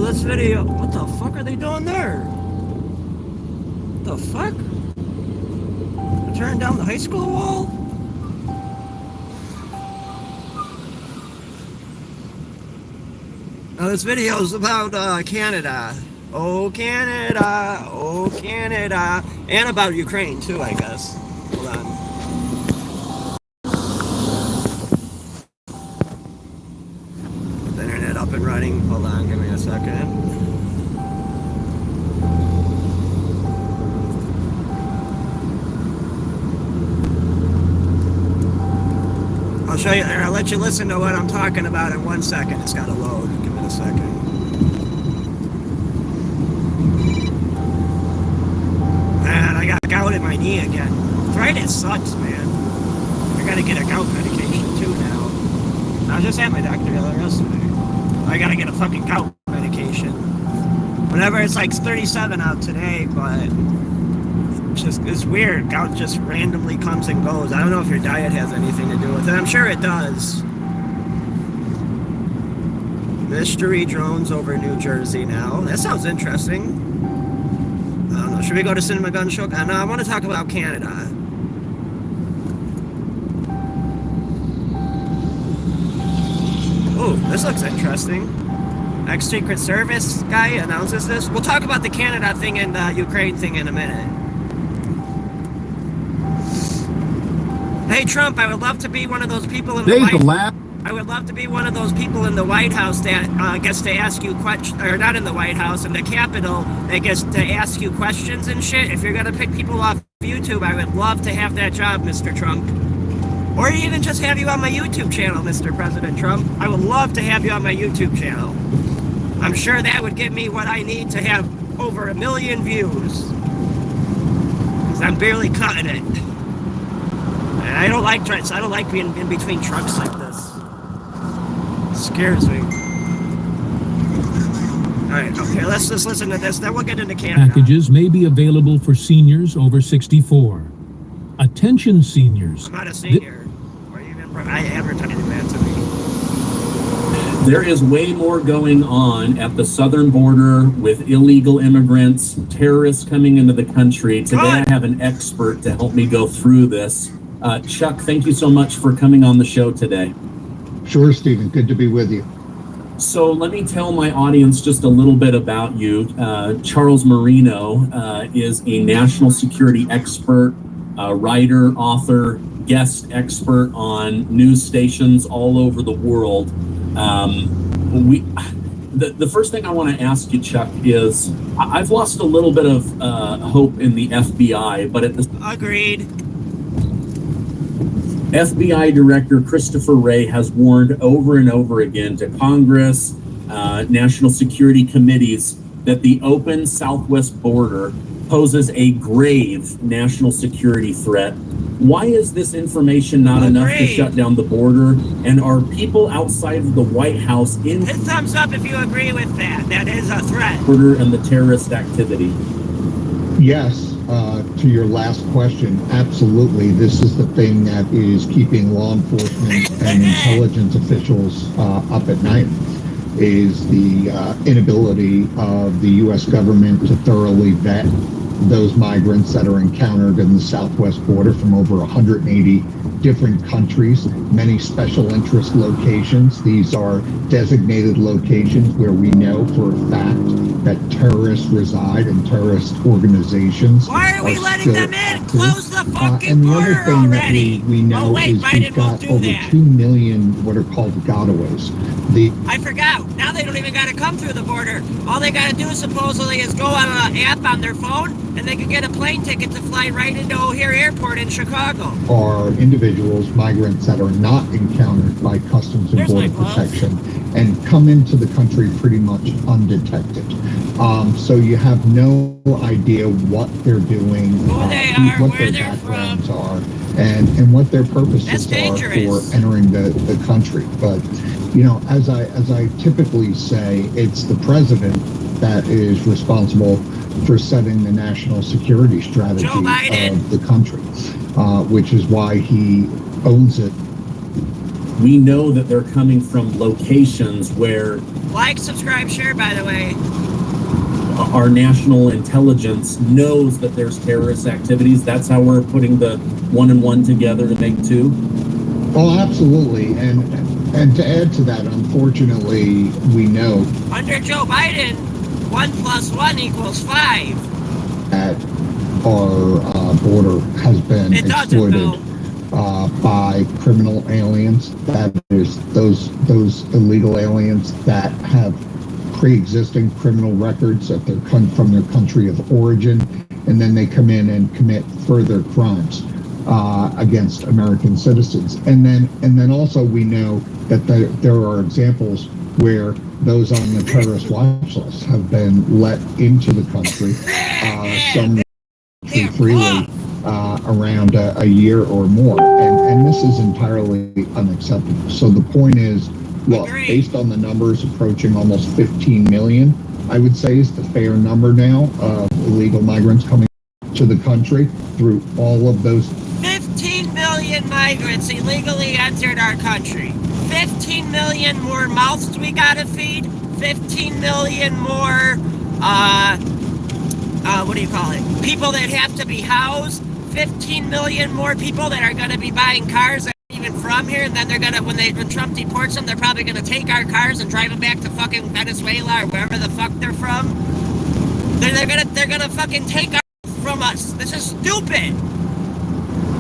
this video. What the fuck are they doing there? What the fuck? They're tearing down the high school wall? Now this video is about Canada. Oh Canada, oh Canada. And about Ukraine too, I guess. Hold on. The internet up and running. Hold on, give me a second. I'll show you, I'll let you listen to what I'm talking about in 1 second. It's got to load. Give it a second. Man, I got gout in my knee again. Arthritis sucks, man. I got to get a gout medication too now. I was just at my doctor yesterday. I got to get a fucking gout medication. Whenever it's like 37 out today, but it's weird. Gout just randomly comes and goes. I don't know if your diet has anything to do with it. I'm sure it does. Mystery drones over New Jersey now. That sounds interesting. I don't know. Should we go to Cinema Gun Show? No, I want to talk about Canada. Oh, this looks interesting. Ex-Secret Service guy announces this. We'll talk about the Canada thing and the Ukraine thing in a minute. Hey Trump, I would love to be one of those people in the I would love to be one of those people in the White House that gets to ask you questions, or not in the White House, in the Capitol, that gets to ask you questions and shit. If you're gonna pick people off YouTube, I would love to have that job, Mr. Trump. Or even just have you on my YouTube channel, Mr. President Trump. I would love to have you on my YouTube channel. I'm sure that would give me what I need to have over 1 million views. Because I'm barely cutting it. And I don't like trucks. I don't like being in between trucks like this. It scares me. Alright, okay, let's just listen to this, then we'll get into Canada. Packages may be available for seniors over 64. Attention seniors. I'm not a senior. Or even I advertising that to me. There is way more going on at the southern border with illegal immigrants, terrorists coming into the country. Today I have an expert to help me go through this. Chuck, thank you so much for coming on the show today. Sure, Stephen. Good to be with you. So let me tell my audience just a little bit about you. Charles Marino is a national security expert, writer, author, guest expert on news stations all over the world. The first thing I want to ask you, Chuck, is I've lost a little bit of hope in the FBI, but at the Agreed. FBI Director Christopher Wray has warned over and over again to Congress, national security committees, that the open southwest border poses a grave national security threat. Why is this information not enough to shut down the border? And are people outside of the White House in Hit thumbs up if you agree with that. That is a threat. border and the terrorist activity? Yes, to your last question, absolutely. This is the thing that is keeping law enforcement and intelligence officials up at night, is the inability of the U.S. government to thoroughly vet those migrants that are encountered in the southwest border from over 180 different countries, many special interest locations. These are designated locations where we know for a fact that terrorists reside and terrorist organizations. Why are we letting them in? Active. Close the fucking And the border other thing already. that we know is we've got over 2 million what are called gotaways. I forgot. Now they don't even got to come through the border. All they got to do supposedly is go on an app on their phone, and they can get a plane ticket to fly right into O'Hare Airport in Chicago. Are individuals, migrants that are not encountered by Customs and Border Protection and come into the country pretty much undetected. So you have no idea what they're doing, Who they are, what where their they're backgrounds from. are, and what their purposes are for entering the country. But you know, as I typically say, it's the president that is responsible for setting the national security strategy of the country, which is why he owns it. We know that they're coming from locations where Like, subscribe, share, by the way. Our national intelligence knows that there's terrorist activities. That's how we're putting the 1 and 1 together to make 2. Oh, absolutely. And to add to that, unfortunately, we know Under Joe Biden, 1 + 1 = 5. that our border has been It doesn't, exploited by criminal aliens. That is those illegal aliens that have pre-existing criminal records that they're from their country of origin, and then they come in and commit further crimes against American citizens. And then also we know that there are examples where those on the terrorist watch list have been let into the country, some freely around a year or more, and this is entirely unacceptable. So the point is, look, based on the numbers approaching almost 15 million, I would say is the fair number now of illegal migrants coming to the country through all of those. 15 million migrants illegally entered our country. 15 million more mouths we gotta feed. 15 million more, what do you call it? People that have to be housed. 15 million more people that are gonna be buying cars that aren't even from here, and then they're gonna, when Trump deports them, they're probably gonna take our cars and drive them back to fucking Venezuela or wherever the fuck they're from. They're gonna fucking take our from us. This is stupid.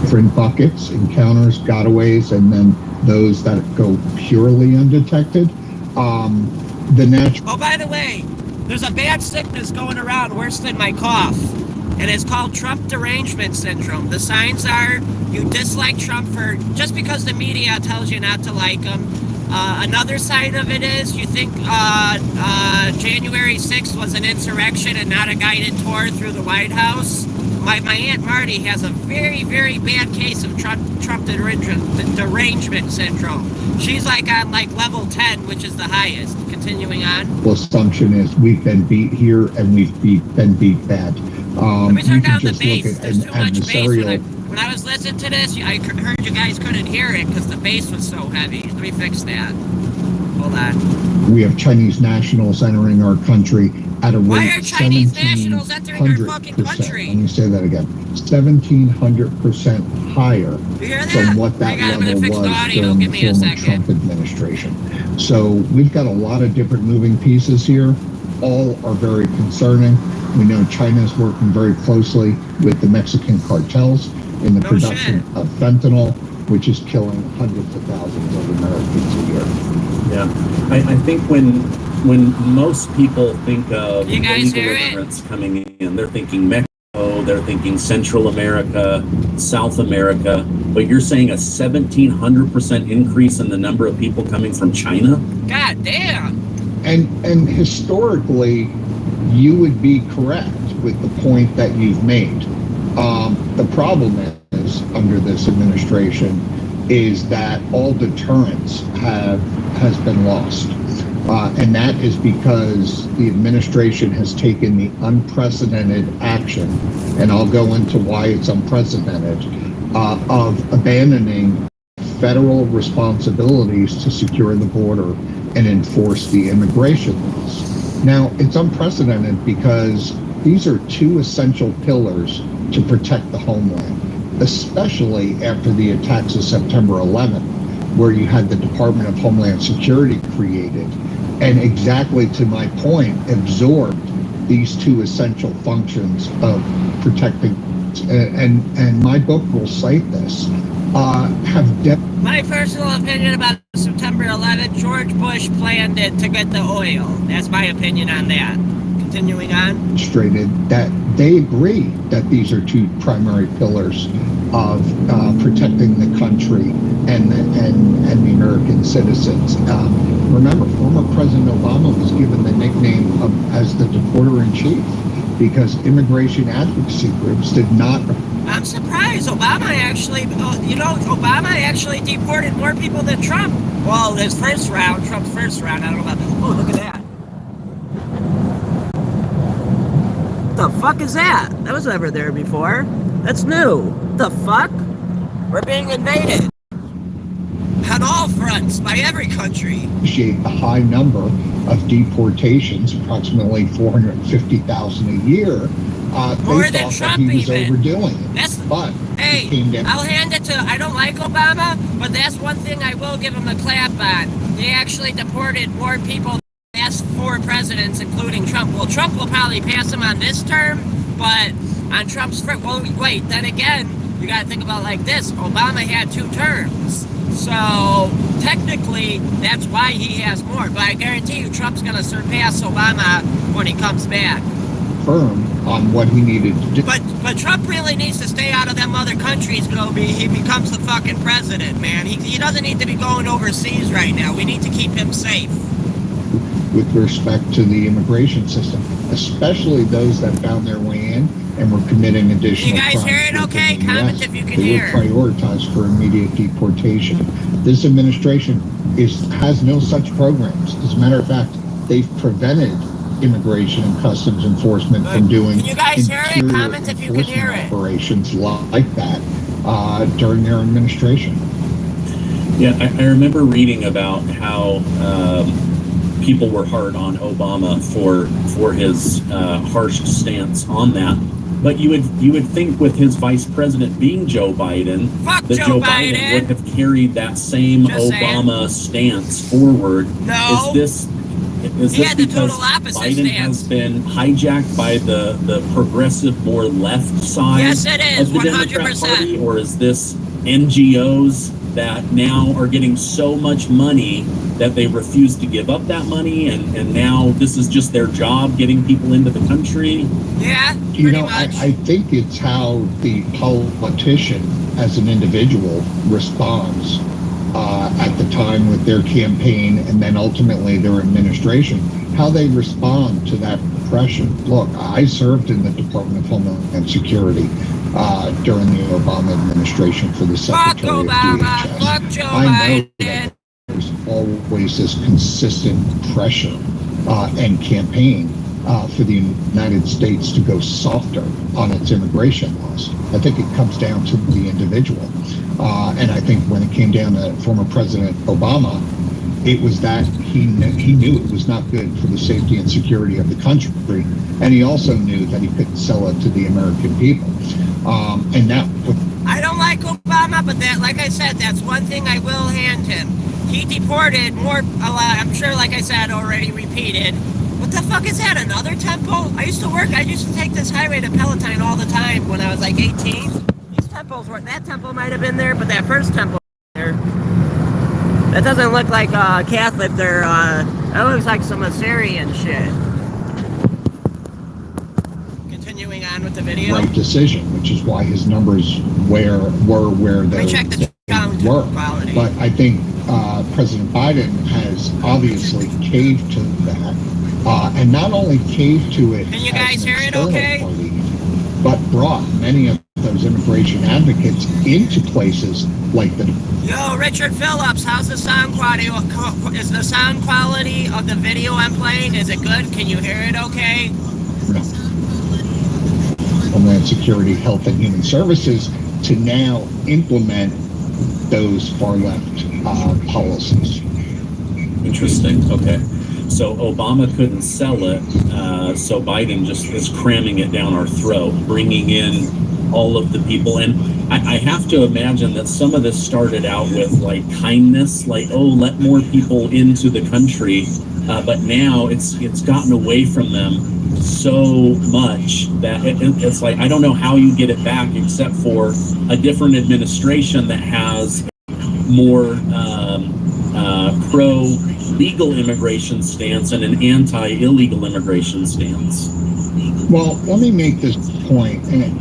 Different buckets, encounters, gotaways, and then those that go purely undetected. Oh, by the way, there's a bad sickness going around worse than my cough, and it's called Trump derangement syndrome. The signs are you dislike Trump for just because the media tells you not to like him. Another side of it is you think January 6th was an insurrection and not a guided tour through the White House. My Aunt Marty has a very, very bad case of Trump derangement syndrome. She's like on level 10, which is the highest. Continuing on. The assumption is we've been beat here and we've been beat bad. Let me turn down the bass. There's too much adversarial bass. When I was listening to this, I heard you guys couldn't hear it because the bass was so heavy. Let me fix that. Hold on. We have Chinese nationals entering our country at a rate Why are of Chinese nationals entering our fucking country? Let me say that again. 1,700% higher You hear that? than what that I'm gonna level fix was the audio. during Give the me a former second. Trump administration. So we've got a lot of different moving pieces here. All are very concerning. We know China is working very closely with the Mexican cartels in the production of fentanyl, which is killing hundreds of thousands of Americans a year. Yeah, I think when most people think of You guys illegal hear it? immigrants coming in, they're thinking Mexico, they're thinking Central America, South America, but you're saying a 1,700% increase in the number of people coming from China? God damn. And historically, you would be correct with the point that you've made. The problem is, under this administration, is that all deterrence has been lost. And that is because the administration has taken the unprecedented action, and I'll go into why it's unprecedented, of abandoning federal responsibilities to secure the border and enforce the immigration laws. Now, it's unprecedented because these are two essential pillars to protect the homeland, especially after the attacks of September 11th, where you had the Department of Homeland Security created, and exactly to my point, absorbed these two essential functions of protecting. And my book will cite this. My personal opinion about September 11th, George Bush planned it to get the oil. That's my opinion on that. Continuing on. Demonstrated that they agree that these are two primary pillars of protecting the country and the American citizens. Remember, former President Obama was given the nickname as the deporter-in-chief because immigration advocacy groups did not. I'm surprised Obama actually deported more people than Trump. Well, Trump's first round, I don't know about that. Oh, look at that. What the fuck is that? That was never there before. That's new. What the fuck? We're being invaded. on all fronts by every country. Appreciate the high number of deportations, approximately 450,000 a year. More they than thought Trump that he was even. overdoing it. That's, but hey, it came down. I'll hand it to, I don't like Obama, but that's one thing I will give him a clap on. They actually deported more people than the last 4 presidents, including Trump. Well, Trump will probably pass him on this term, but on Trump's first, well, wait, then again, you gotta think about it like this. Obama had 2 terms. So, technically, that's why he has more. But I guarantee you, Trump's gonna surpass Obama when he comes back. Firm on what he needed to do. But Trump really needs to stay out of them other countries, he becomes the fucking president, man. He doesn't need to be going overseas right now. We need to keep him safe. With respect to the immigration system, especially those that found their way in and were committing additional You guys crimes hear it within okay? the Comment US. if you can They hear. were prioritized for immediate deportation. This administration has no such programs. As a matter of fact, they've prevented immigration and customs enforcement from doing Can you guys hear it? interior Comment if you can hear enforcement it. operations like that during their administration. Yeah, I remember reading about how people were hard on Obama for his harsh stance on that. But you would think with his vice president being Joe Biden, Fuck that Joe Joe Biden Biden. would have carried that same Just Obama stance forward. No. Is He this had the because total opposite Biden stance. has been hijacked by the progressive, more left side Yes, it is, of the Democrat 100%. Party, or is this NGOs that now are getting so much money that they refuse to give up that money, and now this is just their job, getting people into the country? Yeah, You pretty know, much. I think it's how the politician as an individual responds at the time with their campaign and then ultimately their administration, how they respond to that pressure. Look, I served in the Department of Homeland Security during the Obama administration for the Fuck Secretary of Obama. DHS. Fuck Joe I know Biden. that there's always this consistent pressure and campaign for the United States to go softer on its immigration laws. I think it comes down to the individual. And I think when it came down to former President Obama, it was that he knew it was not good for the safety and security of the country. And he also knew that he couldn't sell it to the American people. And that I don't like Obama, but that, like I said, that's one thing I will hand him. He deported more, a lot, I'm sure, like I said, already repeated. What the fuck is that, another temple? I used to take this highway to Palatine all the time when I was like 18. These temples were, that temple might have been there, but that first temple there. That doesn't look like Catholic, that looks like some Assyrian shit. Continuing on with the video. right decision, which is why his numbers were where they Check the sound were. quality. But I think President Biden has obviously caved to that, and not only caved to it Can you as guys an hear it external okay? party, but brought many of those immigration advocates into places like the. Yo, Richard Phillips, how's the sound quality? Is the sound quality of the video I'm playing, is it good? Can you hear it okay? Homeland Security, Health and Human Services to now implement those far left policies. Interesting. Okay. So Obama couldn't sell it, so Biden just is cramming it down our throat, bringing in all of the people. And I have to imagine that some of this started out with like kindness, like, oh, let more people into the country. But now it's gotten away from them so much that it's like, I don't know how you get it back except for a different administration that has more pro-legal immigration stance and an anti-illegal immigration stance. Well, let me make this point, and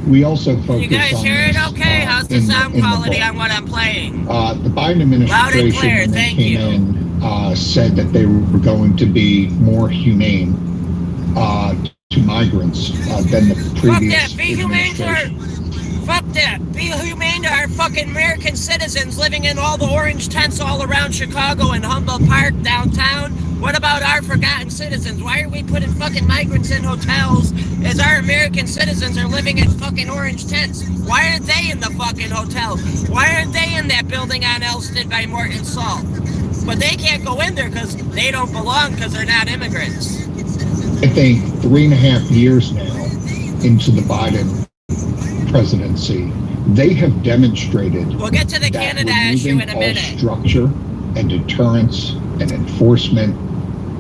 we also focus You guys on hear it this, okay? How's the in sound in quality book. on what I'm playing? The Biden Loud and administration, clear, when they thank came you. in, said that they were going to be more humane to migrants than the Fuck previous that, be humane for... administration. Fuck that. Be humane to our fucking American citizens living in all the orange tents all around Chicago and Humboldt Park downtown. What about our forgotten citizens? Why are we putting fucking migrants in hotels as our American citizens are living in fucking orange tents? Why aren't they in the fucking hotels? Why aren't they in that building on Elston by Morton Salt? But they can't go in there because they don't belong because they're not immigrants. I think 3.5 years now into the Biden presidency, they have demonstrated We'll get to the that Canada issue in a all minute. structure and deterrence and enforcement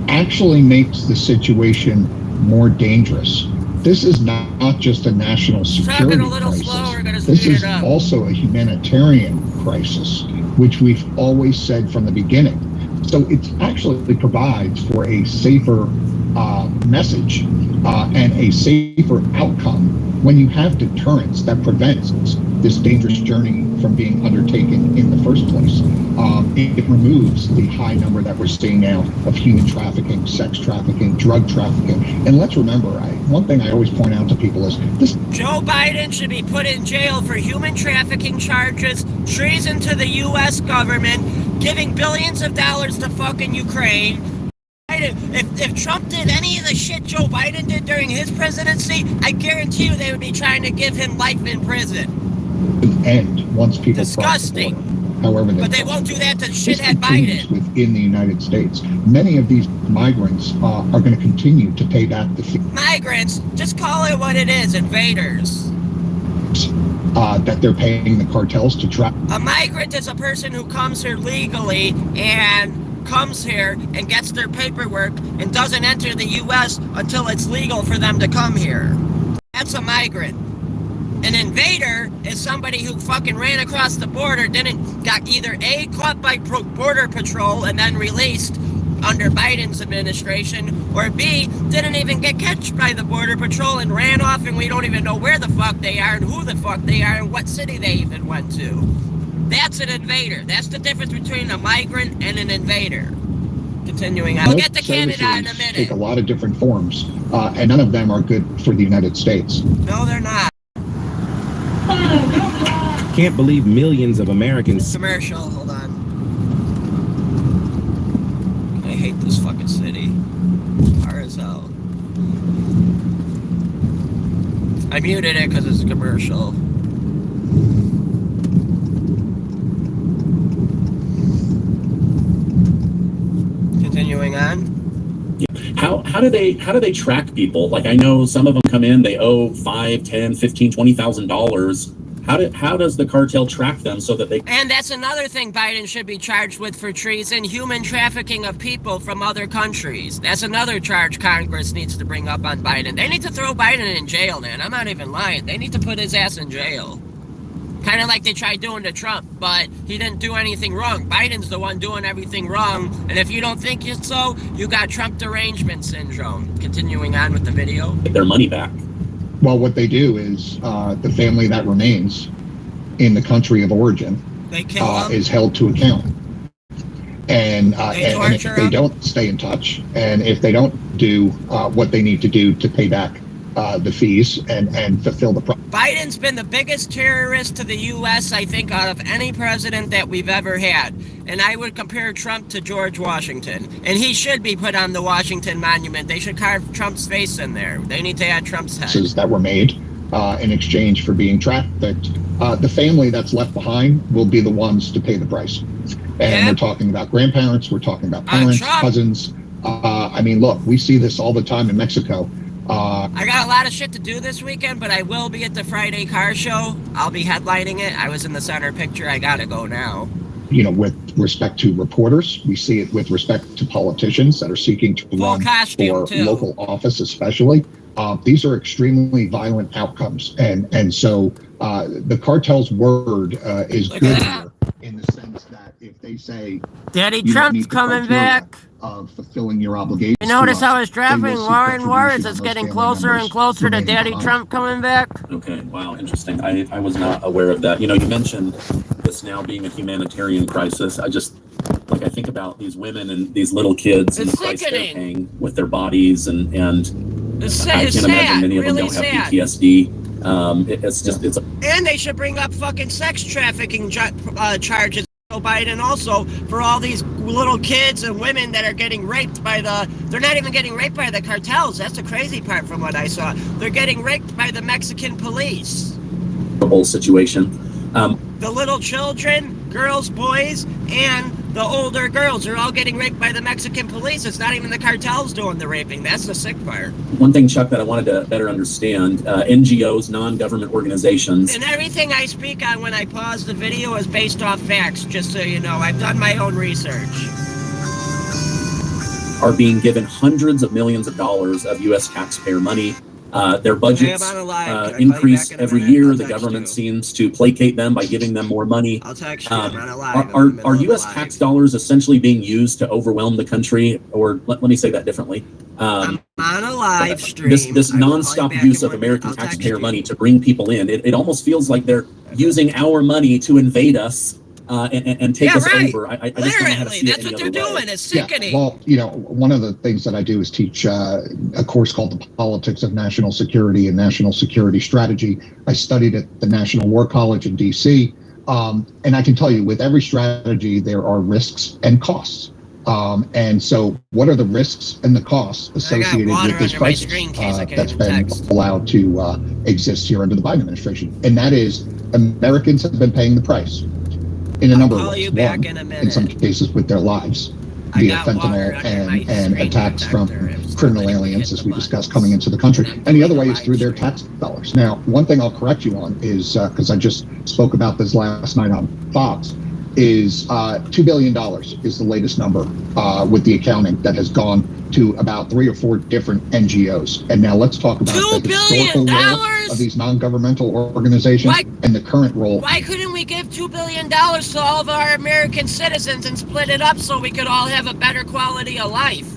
actually makes the situation more dangerous. This is not just a national security Talking a little crisis. slow, we're gonna This speed is it up. also a humanitarian crisis, which we've always said from the beginning. So it actually provides for a safer message and a safer outcome when you have deterrence that prevents this dangerous journey from being undertaken in the first place. It removes the high number that we're seeing now of human trafficking, sex trafficking, drug trafficking. And let's remember, one thing I always point out to people is this. Joe Biden should be put in jail for human trafficking charges, treason to the U.S. government, giving billions of dollars to fucking Ukraine. If Trump did any of the shit Joe Biden did during his presidency, I guarantee you they would be trying to give him life in prison. End once people Disgusting. cross the border. However, But they won't do that to this shithead continues Biden. within the United States. Many of these migrants are going to continue to pay back the fees Migrants, just call it what it is, invaders. that they're paying the cartels to trap. A migrant is a person who comes here legally and comes here and gets their paperwork and doesn't enter the U.S. until it's legal for them to come here. That's a migrant. An invader is somebody who fucking ran across the border, got either A, caught by Border Patrol and then released under Biden's administration, or B, didn't even get catched by the Border Patrol and ran off and we don't even know where the fuck they are and who the fuck they are and what city they even went to. That's an invader. That's the difference between a migrant and an invader. Continuing on. We'll get to Canada in a minute. Take a lot of different forms, and none of them are good for the United States. No, they're not. Can't believe millions of Americans. Commercial, hold on. I hate this fucking city. Far as hell. I muted it because it's a commercial. Continuing on. How do they track people? Like, I know some of them come in, they owe $5, $10, $15, $20,000. How does the cartel track them so that they? And that's another thing Biden should be charged with for treason, human trafficking of people from other countries. That's another charge Congress needs to bring up on Biden. They need to throw Biden in jail, man. I'm not even lying. They need to put his ass in jail. Kind of like they tried doing to Trump, but he didn't do anything wrong. Biden's the one doing everything wrong. And if you don't think it's so, you got Trump derangement syndrome. Continuing on with the video. Get their money back. Well, what they do is the family that remains in the country of origin They kill them. is held to account. And, They and if torture they them. don't stay in touch, and if they don't do what they need to do to pay back the fees and fulfill the promise. Biden's been the biggest terrorist to the U.S., I think, out of any president that we've ever had. And I would compare Trump to George Washington. And he should be put on the Washington Monument. They should carve Trump's face in there. They need to add Trump's head. That were made in exchange for being trafficked. The family that's left behind will be the ones to pay the price. And Yeah. we're talking about grandparents, we're talking about parents, Trump. cousins. I mean, look, we see this all the time in Mexico. I got a lot of shit to do this weekend, but I will be at the Friday car show. I'll be headlining it. I was in the center picture. I gotta go now. You know, with respect to reporters, we see it with respect to politicians that are seeking to Full run costume, for too. local office, especially. These are extremely violent outcomes, and so the cartel's word is Look good at that. here in the sense that if they say Daddy you don't Trump's meet the coming criteria back. of fulfilling your obligations. You notice to us, how it's they dropping will seek more and more as retribution it's on those getting family closer and members closer to remaining Daddy behind. Trump coming back. Okay, wow, interesting. I was not aware of that. You know, you mentioned this now being a humanitarian crisis. I think about these women and these little kids and the It's price they're sickening. paying with their bodies, and It's I sad, can't imagine many of them really don't have sad. PTSD. It's And they should bring up fucking sex trafficking charges, Joe Biden, also for all these little kids and women that are getting raped by they're not even getting raped by the cartels. That's the crazy part from what I saw. They're getting raped by the Mexican police. a whole situation. The little children, girls, boys, and the older girls are all getting raped by the Mexican police. It's not even the cartels doing the raping. That's the sick part. One thing, Chuck, that I wanted to better understand, NGOs, non-government organizations. And everything I speak on when I pause the video is based off facts, just so you know. I've done my own research. Are being given hundreds of millions of dollars of U.S. taxpayer money. Their budgets increase every year. The government seems to placate them by giving them more money. I'll text you. I'm on a live. Are U.S. tax dollars essentially being used to overwhelm the country? Or let me say that differently. I'm on a live stream. This nonstop use of American taxpayer money to bring people in, it almost feels like they're using our money to invade us. And take us over. I just don't know how to see that's it what any they're other way. doing. It's sickening. Well, one of the things that I do is teach a course called The Politics of National Security and National Security Strategy. I studied at the National War College in D.C. And I can tell you, with every strategy, there are risks and costs. And so what are the risks and the costs associated with this crisis that's been allowed to exist here under the Biden administration? And that is, Americans have been paying the price. In a number of ways. One, in some cases with their lives, via fentanyl and attacks from criminal aliens, as we discussed, coming into the country. And the other way is through their tax dollars. Now, one thing I'll correct you on is, because I just spoke about this last night on Fox, is $2 billion is the latest number with the accounting that has gone to about 3 or 4 different NGOs. And now let's talk about the historical role of these non-governmental organizations and the current role. Why couldn't we give $2 billion to all of our American citizens and split it up so we could all have a better quality of life?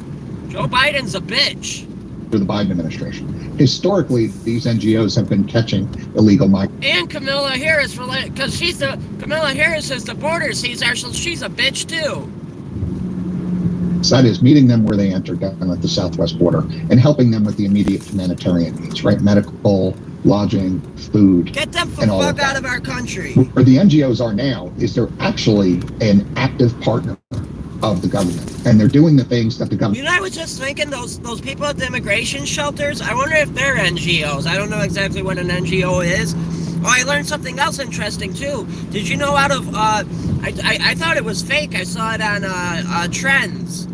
Joe Biden's a bitch. For the Biden administration. Historically, these NGOs have been catching illegal migrants. And Kamala Harris, because Kamala Harris is the border Caesar, so she's a bitch too. So that is meeting them where they enter down at the southwest border and helping them with the immediate humanitarian needs, right? Medical, lodging, food. Get them the fuck out of our country. Where the NGOs are now is they're actually an active partner of the government, and they're doing the things that the government. I was just thinking, those people at the immigration shelters, I wonder if they're NGOs. I don't know exactly what an NGO is. Oh, I learned something else interesting too. Did you know out of I thought it was fake. I saw it on Trends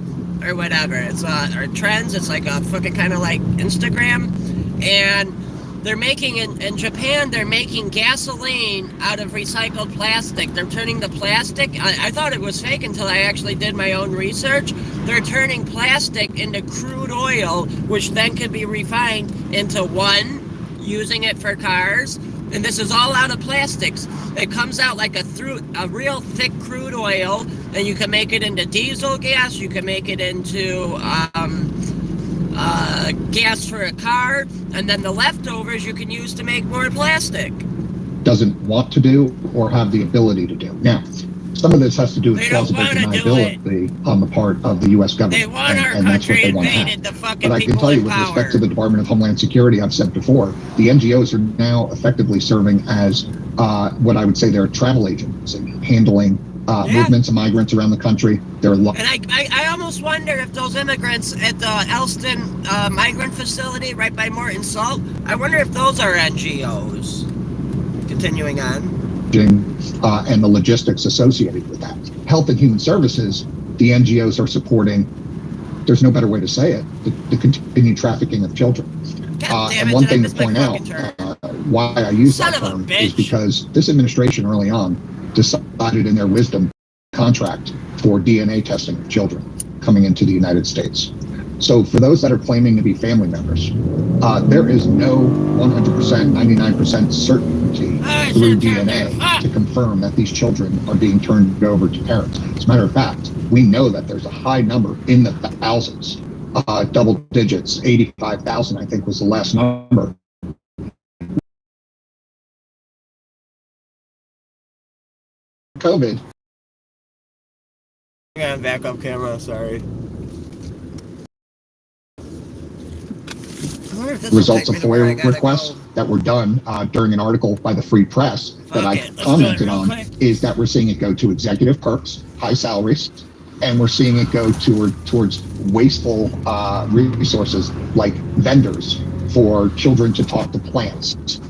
or whatever. It's or Trends. It's like a fucking kind of like Instagram, and they're making in Japan. They're making gasoline out of recycled plastic. They're turning the plastic. I thought it was fake until I actually did my own research. They're turning plastic into crude oil, which then could be refined into using it for cars. And this is all out of plastics. It comes out like a real thick crude oil, and you can make it into diesel gas. You can make it into gas for a car, and then the leftovers you can use to make more plastic. Doesn't want to do or have the ability to do. Now, some of this has to do with plausible deniability on the part of the U.S. government. They want our country invaded the fucking people in power. But I can tell you, with respect to the Department of Homeland Security, I've said before, the NGOs are now effectively serving as what I would say they're a travel agency, handling movements of migrants around the country. And I almost wonder if those immigrants at the Elston migrant facility right by Morton Salt, I wonder if those are NGOs. Continuing on. And the logistics associated with that. Health and Human Services, the NGOs are supporting, there's no better way to say it, the continued trafficking of children. And one thing to point out, why I use that term is because this administration early on decided in their wisdom contract for DNA testing of children coming into the United States. So for those that are claiming to be family members, there is no 100%, 99% certainty through DNA to confirm that these children are being turned over to parents. As a matter of fact, we know that there's a high number in the thousands, double digits, 85,000, I think was the last number. COVID. Yeah, backup camera, sorry. Results of FOIA requests that were done during an article by the Free Press that I commented on is that we're seeing it go to executive perks, high salaries, and we're seeing it go towards wasteful resources like vendors for children to talk to plants.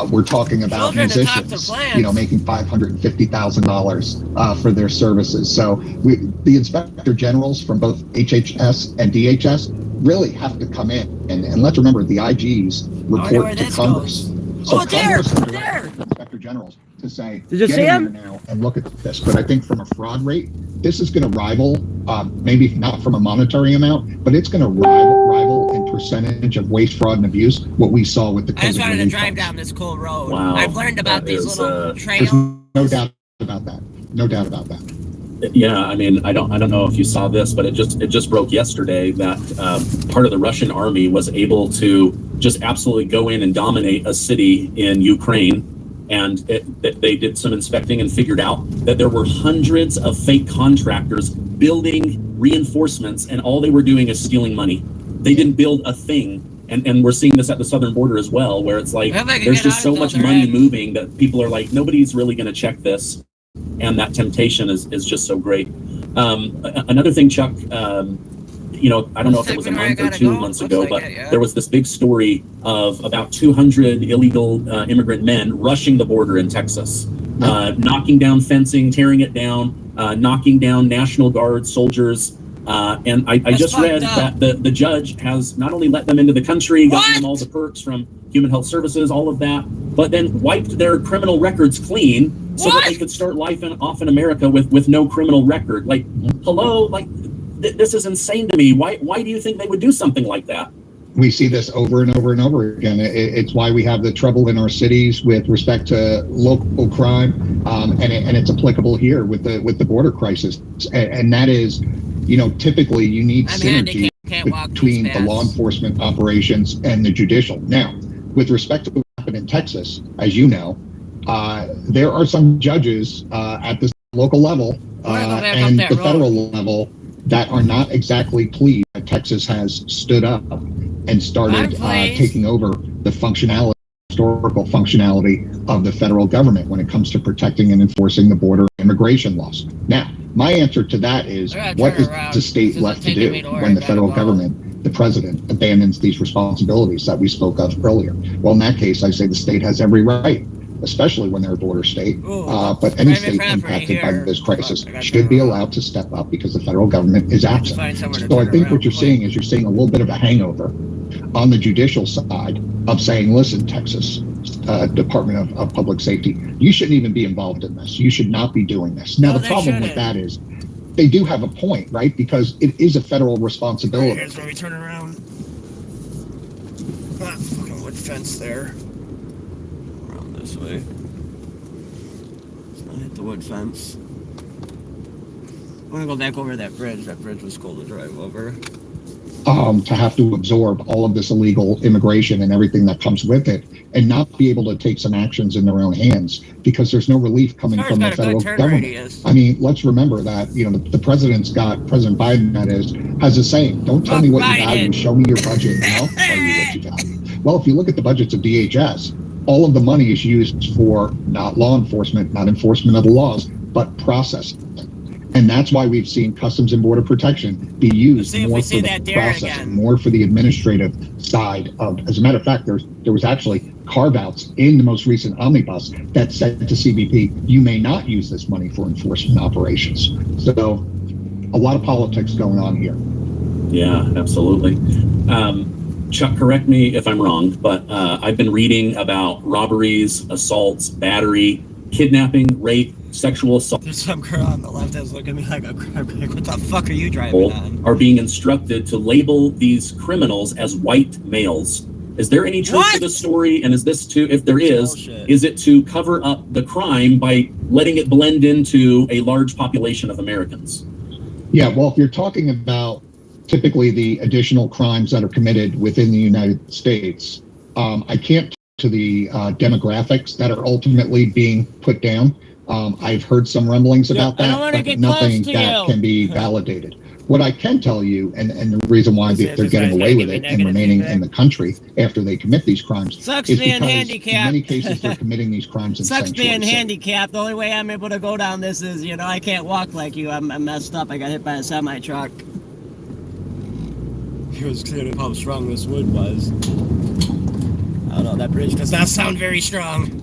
We're talking about musicians, making $550,000 for their services. So the inspector generals from both HHS and DHS really have to come in, and let's remember the IGs report to Congress. So Congress directs the inspector generals to say, did you see him now and look at this. But I think from a fraud rate, this is going to rival, maybe not from a monetary amount, but it's going to rival in percentage of waste, fraud, and abuse what we saw with the COVID. I just wanted to drive funds. down this cool road. Wow. I've learned about these little trails. There's no doubt about that. No doubt about that. Yeah, I mean, I don't know if you saw this, but it just broke yesterday that part of the Russian army was able to just absolutely go in and dominate a city in Ukraine. And they did some inspecting and figured out that there were hundreds of fake contractors building reinforcements, and all they were doing is stealing money. They didn't build a thing. And we're seeing this at the southern border as well, where it's like there's just so much money moving that people are like, nobody's really going to check this. And that temptation is just so great. Another thing, Chuck, I don't know if it was a month or 2 months ago, but there was this big story of about 200 illegal immigrant men rushing the border in Texas, knocking down fencing, tearing it down, knocking down National Guard soldiers. And I just read that the judge has not only let them into the country, gotten them all the perks from Human Health Services, all of that, but then wiped their criminal records clean so that they could start life off in America with no criminal record. Like, hello, like this is insane to me. Why do you think they would do something like that? We see this over and over and over again. It's why we have the trouble in our cities with respect to local crime, and it's applicable here with the border crisis. And that is, typically you need synergy between the law enforcement operations and the judicial. Now, with respect to what happened in Texas, as you know, there are some judges at the local level and the federal level that are not exactly pleased that Texas has stood up and started taking over the historical functionality of the federal government when it comes to protecting and enforcing the border immigration laws. Now, my answer to that is, what is the state left to do when the federal government, the president, abandons these responsibilities that we spoke of earlier? Well, in that case, I say the state has every right, especially when they're a border state, but any state impacted by this crisis should be allowed to step up because the federal government is absent. So I think what you're seeing is a little bit of a hangover on the judicial side of saying, listen, Texas Department of Public Safety, you shouldn't even be involved in this. You should not be doing this. Now, the problem with that is they do have a point, right? Because it is a federal responsibility. Here's where we turn around. Fucking wood fence there. Around this way. Let's not hit the wood fence. I'm gonna go back over that bridge. That bridge was cool to drive over. To have to absorb all of this illegal immigration and everything that comes with it, and not be able to take some actions in their own hands because there's no relief coming from the federal government. I mean, let's remember that the President Biden, that is, has a saying: "Don't tell me what you value, show me your budget, and I'll tell you what you value." Well, if you look at the budgets of DHS, all of the money is used for not law enforcement, not enforcement of the laws, but processing. And that's why we've seen Customs and Border Protection be used more for the processing, more for the administrative side of. As a matter of fact, there was actually carve-outs in the most recent omnibus that said to CBP, you may not use this money for enforcement operations. So a lot of politics going on here. Yeah, absolutely. Chuck, correct me if I'm wrong, but I've been reading about robberies, assaults, battery, kidnapping, rape, sexual assault. There's some girl on the left that's looking at me like a crap. What the fuck are you driving on? Are being instructed to label these criminals as white males. Is there any truth to the story? And is this if there is it to cover up the crime by letting it blend into a large population of Americans? Yeah, well, if you're talking about typically the additional crimes that are committed within the United States, I can't to the demographics that are ultimately being put down. I've heard some rumblings about that, but nothing that can be validated. What I can tell you, and the reason why they're getting away with it and remaining in the country after they commit these crimes is because in many cases they're committing these crimes in Sucks sanctuary being cities. handicapped. The only way I'm able to go down this is, you know, I can't walk like you. I'm messed up. I got hit by a semi-truck. It was clear to how strong this wood was. I don't know, that bridge does not sound very strong.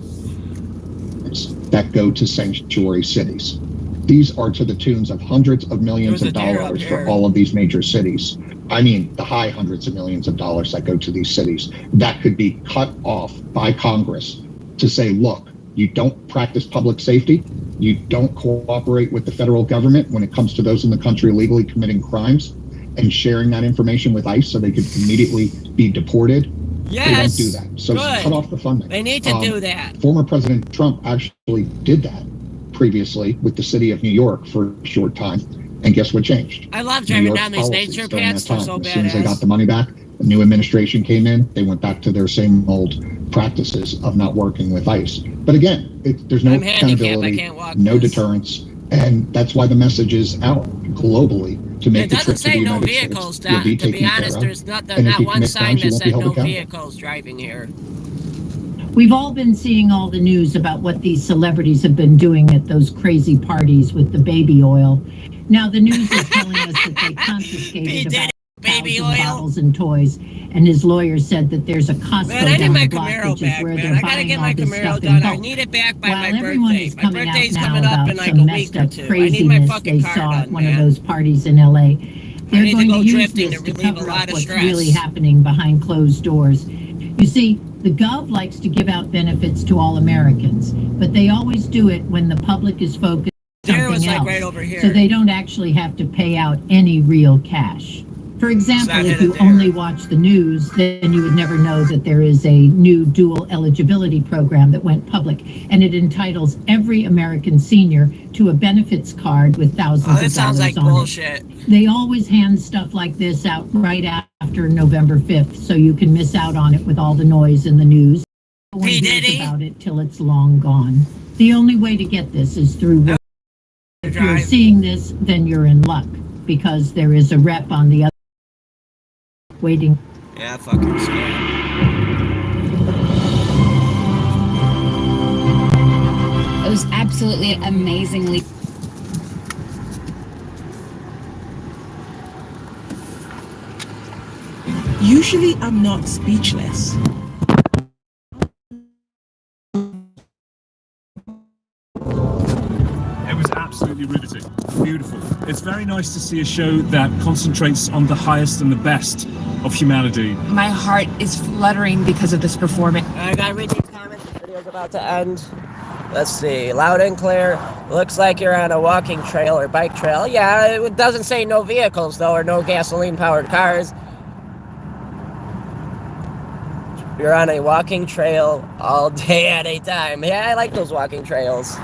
That go to sanctuary cities. These are to the tunes of hundreds of millions of dollars for all of these major cities. I mean, the high hundreds of millions of dollars that go to these cities. That could be cut off by Congress to say, look, you don't practice public safety. You don't cooperate with the federal government when it comes to those in the country illegally committing crimes and sharing that information with ICE so they could immediately be deported. Yes. They don't do that. So cut off the funding. They need to do that. Former President Trump actually did that previously with the city of New York for a short time. And guess what changed? I love driving down these nature paths. They're so badass. As soon as they got the money back, the new administration came in, they went back to their same old practices of not working with ICE. But again, there's no accountability, no deterrence, and that's why the message is out globally to make the trip to the United States. It doesn't say no vehicles, to be honest. There's not one sign that said no vehicles driving here. We've all been seeing all the news about what these celebrities have been doing at those crazy parties with the baby oil. Now the news is telling us that they confiscated about baby 1,000 oil bottles and toys, and his lawyer said that there's a Costco down the block, which is where they're buying all this stuff in bulk. I need it back by my everyone birthday. is My coming birthday's out coming now up about in like some a messed week or up two. I need my craziness fucking they car saw at done, one man. of those parties in LA. They're need to going go to use drifting this to to relieve a cover lot up of what's stress. really happening behind closed doors. You see, the Gov likes to give out benefits to all Americans, but they always do it when the public is focused on something else, right over here. so they don't actually have to pay out any real cash. For example, if you there. only watch the news, then you would never know that there is a new dual eligibility program that went public, and it entitles every American senior to a benefits card with thousands of That sounds dollars like on bullshit. it. They always hand stuff like this out right after November 5th, so you can miss out on it with all the noise in the news. No one hears about it till it's long gone. The only way to get this is through work. If you're seeing this, then you're in luck, because there is a rep on the other waiting. Yeah, fucking scam. It was absolutely amazingly. Usually I'm not speechless. It was absolutely riveting. Beautiful. It's very nice to see a show that concentrates on the highest and the best of humanity. My heart is fluttering because of this performance. I gotta read these comments. This video's about to end. Let's see. Loud and clear. Looks like you're on a walking trail or bike trail. Yeah, it doesn't say no vehicles, though, or no gasoline-powered cars. You're on a walking trail all day at a time. Yeah, I like those walking trails.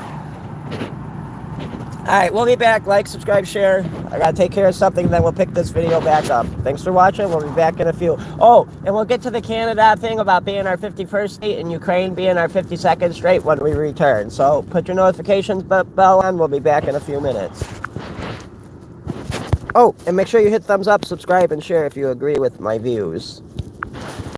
Alright, we'll be back. Like, subscribe, share. I gotta take care of something, then we'll pick this video back up. Thanks for watching. We'll be back in a few. Oh, and we'll get to the Canada thing about being our 51st state and Ukraine being our 52nd state when we return. So put your notifications bell on. We'll be back in a few minutes. Oh, and make sure you hit thumbs up, subscribe, and share if you agree with my views.